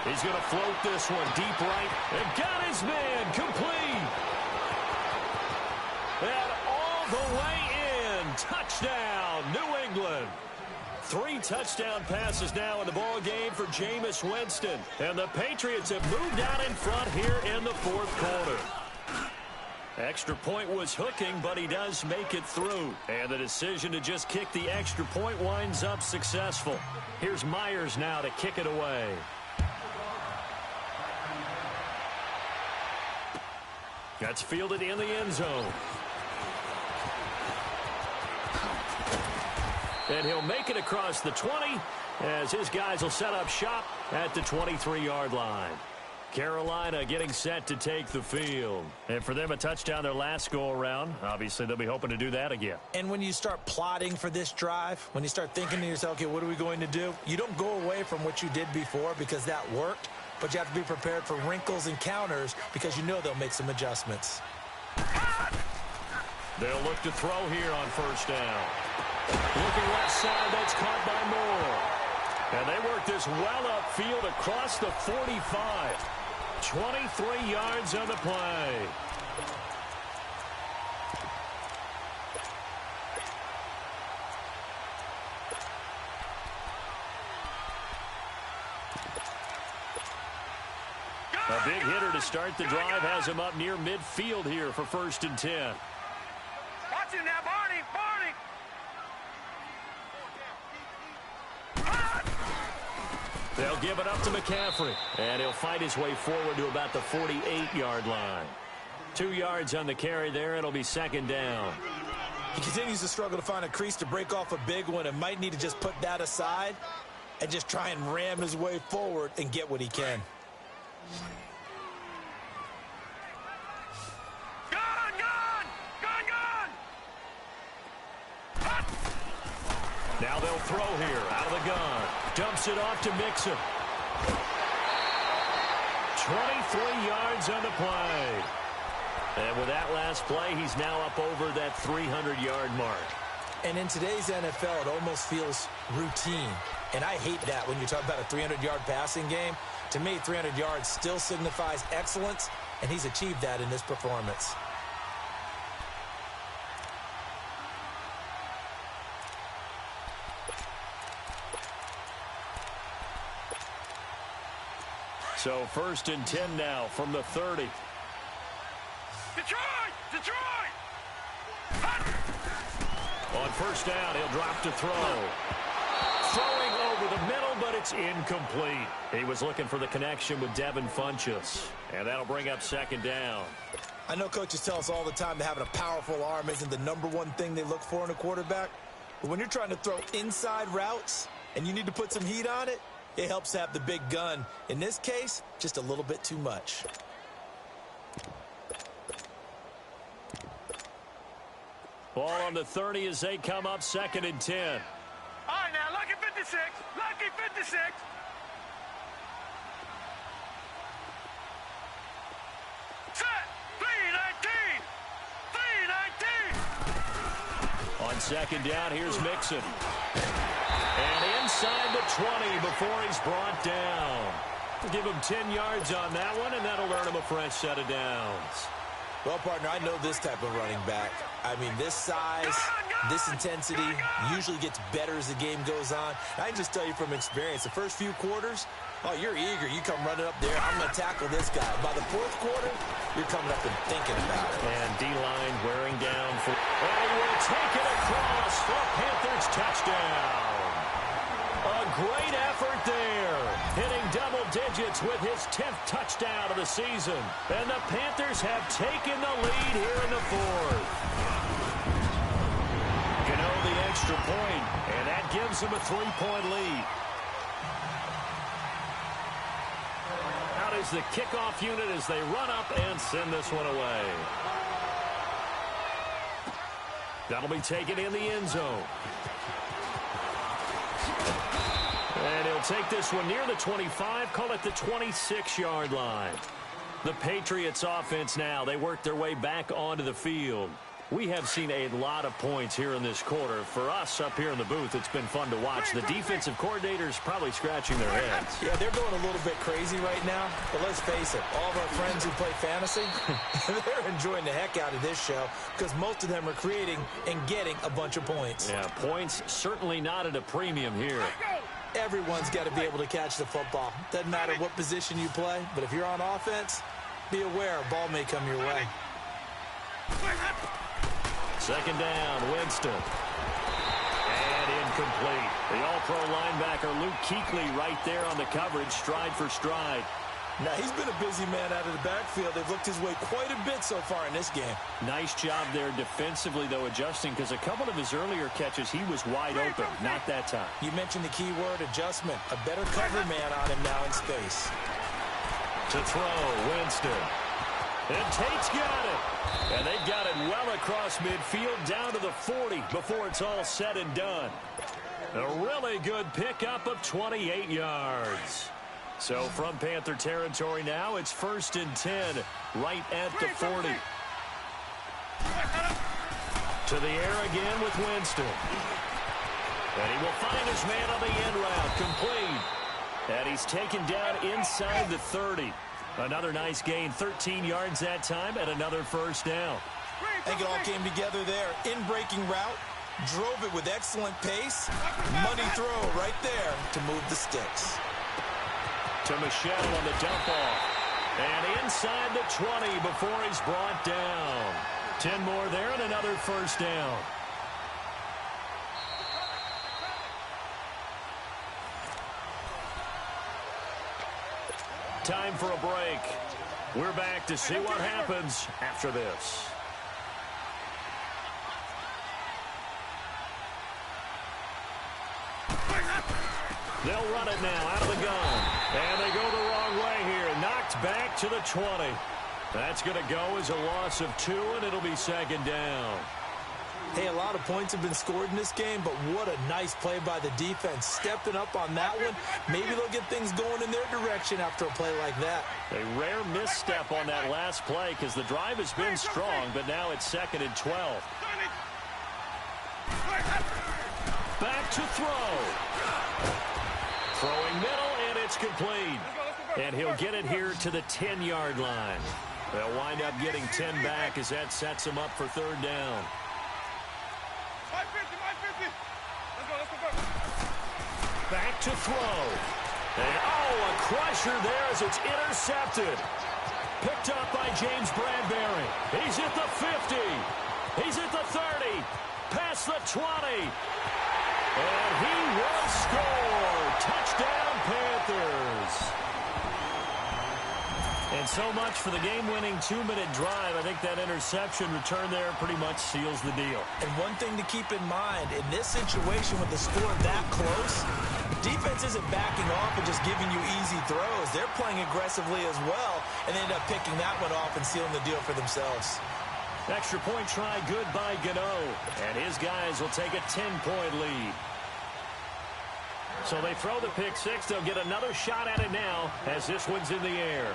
He's going to float this one deep right. And got his man complete. And all the way in. Touchdown, New England. 3 touchdown passes now in the ball game for Jameis Winston. And the Patriots have moved out in front here in the fourth quarter. Extra point was hooking, but he does make it through. And the decision to just kick the extra point winds up successful. Here's Myers now to kick it away. That's fielded in the end zone. And he'll make it across the 20 as his guys will set up shop at the 23-yard line. Carolina getting set to take the field. And for them, a touchdown their last go-around. Obviously, they'll be hoping to do that again. And when you start plotting for this drive, when you start thinking to yourself, okay, what are we going to do? You don't go away from what you did before because that worked, but you have to be prepared for wrinkles and counters because you know they'll make some adjustments. They'll look to throw here on first down. Looking left side, that's caught by Moore. And they work this well upfield across the 45. 23 yards on the play. A big hitter to start the drive has him up near midfield here for 1st and 10. Watch it now, Barney. Barney. They'll give it up to McCaffrey. And he'll fight his way forward to about the 48-yard line. 2 yards on the carry there. It'll be 2nd down. He continues to struggle to find a crease to break off a big one and might need to just put that aside and just try and ram his way forward and get what he can. Gun, gun! Gun, gun! Now they'll throw here out of the gun. Dumps it off to Mixon. 23 yards on the play. And with that last play, he's now up over that 300-yard mark. And in today's NFL, it almost feels routine. And I hate that when you talk about a 300-yard passing game. To me, 300 yards still signifies excellence, and he's achieved that in this performance. So 1st and 10 now from the 30. Detroit! Detroit! On first down, he'll drop to throw. Throwing over the middle, but it's incomplete. He was looking for the connection with Devin Funchess. And that'll bring up 2nd down. I know coaches tell us all the time that having a powerful arm isn't the #1 thing they look for in a quarterback. But when you're trying to throw inside routes and you need to put some heat on it, it helps to have the big gun. In this case, just a little bit too much. Ball on the 30 as they come up 2nd and 10. All right, now, lucky 56. Lucky 56. Set. 319. 319. On 2nd down, here's Mixon. And inside the 20 before he's brought down. Give him 10 yards on that one, and that'll earn him a fresh set of downs. Well, partner, I know this type of running back. I mean, this size, this intensity usually gets better as the game goes on. I can just tell you from experience, the first few quarters, oh, you're eager. You come running up there, I'm going to tackle this guy. By the 4th quarter, you're coming up and thinking about it. And D-line wearing down. And he will take it across for Panthers touchdown. A great effort there, hitting double digits with his 10th touchdown of the season. And the Panthers have taken the lead here in the 4th. Gano the extra point, and that gives them a 3-point lead. Out is the kickoff unit as they run up and send this one away. That'll be taken in the end zone. And he'll take this one near the 25, call it the 26-yard line. The Patriots offense now, they work their way back onto the field. We have seen a lot of points here in this quarter. For us up here in the booth, it's been fun to watch. The defensive coordinators probably scratching their heads. Yeah, they're going a little bit crazy right now. But let's face it, all of our friends who play fantasy, they're enjoying the heck out of this show because most of them are creating and getting a bunch of points. Yeah, points certainly not at a premium here. Everyone's got to be able to catch the football. Doesn't matter what position you play, but if you're on offense, be aware a ball may come your way. 2nd down, Winston. And incomplete. The all-pro linebacker Luke Kuechly right there on the coverage, stride for stride. Now, he's been a busy man out of the backfield. They've looked his way quite a bit so far in this game. Nice job there defensively, though, adjusting, because a couple of his earlier catches, he was wide open. Not that time. You mentioned the key word, adjustment. A better cover man on him now in space. To throw, Winston. And Tate's got it. And they've got it well across midfield down to the 40 before it's all said and done. A really good pickup of 28 yards. So from Panther territory now, it's 1st and 10 right at the 40. To the air again with Winston. And he will find his man on the end route, complete. And he's taken down inside the 30. Another nice gain, 13 yards that time, and another 1st down. I think it all came together there. In-breaking route, drove it with excellent pace. Money throw right there to move the sticks. To Michelle on the dump off. And inside the 20 before he's brought down. 10 more there and another 1st down. Time for a break. We're back to see what happens after this. They'll run it now out of the gun. And they go the wrong way here. Knocked back to the 20. That's going to go as a loss of 2, and it'll be 2nd down. Hey, a lot of points have been scored in this game, but what a nice play by the defense. Stepping up on that one. Maybe they'll get things going in their direction after a play like that. A rare misstep on that last play because the drive has been strong, but now it's 2nd and 12. Back to throw. Throwing middle, and it's complete. And he'll get it here to the 10-yard line. They'll wind up getting 10 back as that sets him up for 3rd down. Back to throw. And, a crusher there as it's intercepted. Picked up by James Bradbury. He's at the 50. He's at the 30. Past the 20. And he will score. Touchdown, Panthers. And so much for the game-winning 2-minute drive. I think that interception return there pretty much seals the deal. And one thing to keep in mind, in this situation with the score that close, defense isn't backing off and just giving you easy throws. They're playing aggressively as well, and they end up picking that one off and sealing the deal for themselves. Extra point try good by Gano. And his guys will take a 10-point lead. So they throw the pick six. They'll get another shot at it now as this one's in the air.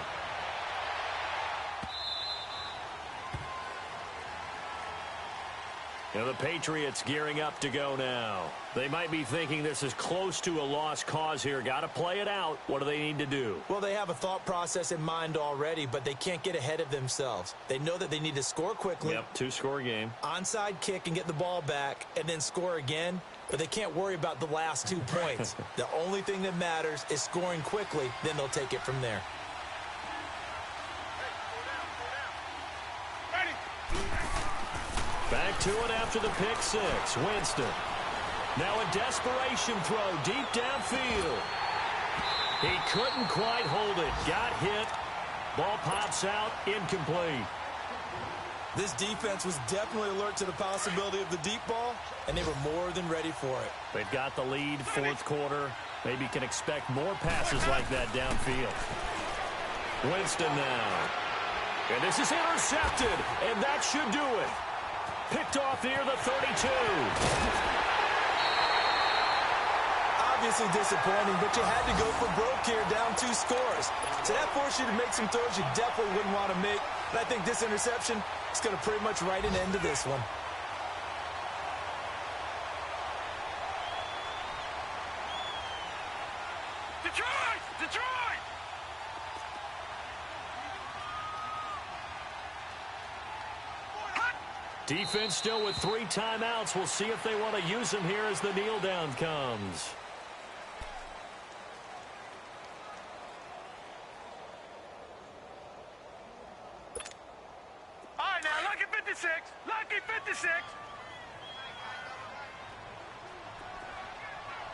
And the Patriots gearing up to go now. They might be thinking this is close to a lost cause here. Got to play it out. What do they need to do? Well, they have a thought process in mind already, but they can't get ahead of themselves. They know that they need to score quickly. Yep, two-score game. Onside kick and get the ball back and then score again. But they can't worry about the last 2 points. The only thing that matters is scoring quickly. Then they'll take it from there. Back to it after the pick six. Winston. Now a desperation throw deep downfield. He couldn't quite hold it. Got hit. Ball pops out. Incomplete. This defense was definitely alert to the possibility of the deep ball, and they were more than ready for it. They've got the lead, fourth quarter. Maybe can expect more passes like that downfield. Winston now. And this is intercepted, and that should do it. Picked off near the 32. Obviously disappointing, but you had to go for broke here, down 2 scores. So that forced you to make some throws you definitely wouldn't want to make. But I think this interception is going to pretty much write an end to this one. Detroit! Detroit! Defense still with 3 timeouts. We'll see if they want to use them here as the kneel down comes. All right, now, lucky 56. Lucky 56.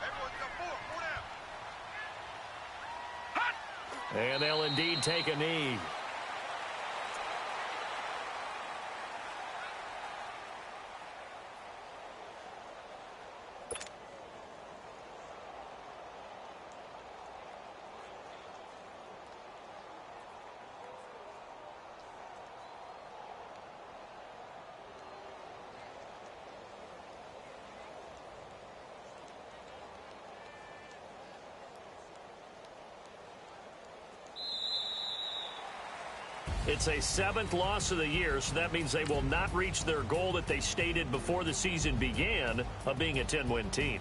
Everyone come forward. Pull down. And they'll indeed take a knee. It's a 7th loss of the year, so that means they will not reach their goal that they stated before the season began of being a 10-win team.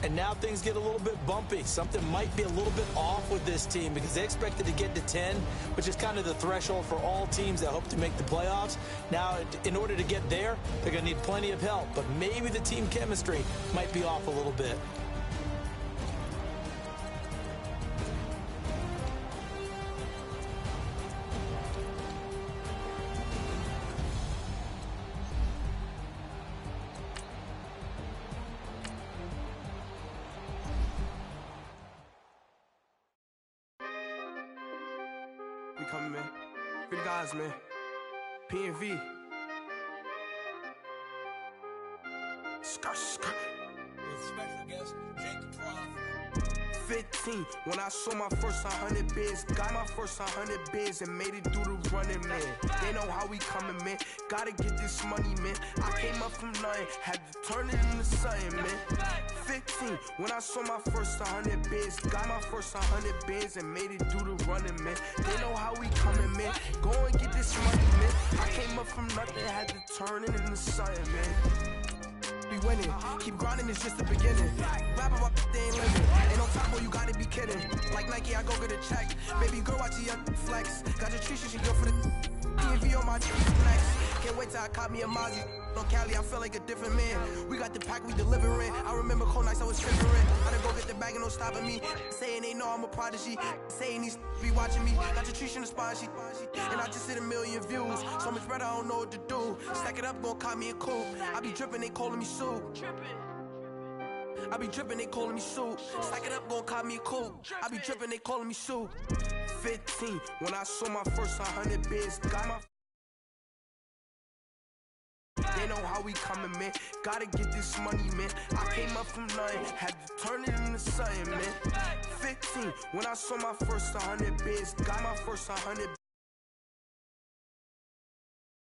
And now things get a little bit bumpy. Something might be a little bit off with this team because they expected to get to 10, which is kind of the threshold for all teams that hope to make the playoffs. Now, in order to get there, they're going to need plenty of help, but maybe the team chemistry might be off a little bit. We coming, man. For the guys, man. P&V. Skirt, skirt. With special guest, Jacob 15, when I saw my first 100 bids, got my first 100 bids and made it through the running, man. They know how we coming, man. Gotta get this money, man. I came up from nothing, had to turn it into something, man. 15, when I saw my first 100 bids, got my first 100 bids and made it through the running, man. They know how we coming, man. Go and get this money, man. I came up from nothing, had to turn it into something, man. Be winning, keep grinding, it's just the beginning. Rap about they ain't living. Ain't no time, boy, you gotta be kidding. Like Nike, I go get a check. Baby girl, watch your flex. Got your tree, she go for the P&V on my flex. Can't wait till I caught me a Mozzie. On Cali, I feel like a different man. We got the pack, we delivering. I remember cold nights, I was shivering. I done go get the bag and no stopping me. Saying they know I'm a prodigy. Saying these be watching me. Got your tree in the spot, and I just hit 1 million views. So much better, I don't know what to do. Stack it up, gon' call me a coupe. I be dripping, they calling me Sue. I be dripping, they calling me Sue. Stack it up, gon' call me a coupe. I be dripping, they calling me Sue. 15, when I saw my first 100 bids, got my... They know how we coming, man. Gotta get this money, man. I came up from nothing, had to turn it into something, man. 15, when I saw my first 100 bids, got my first 100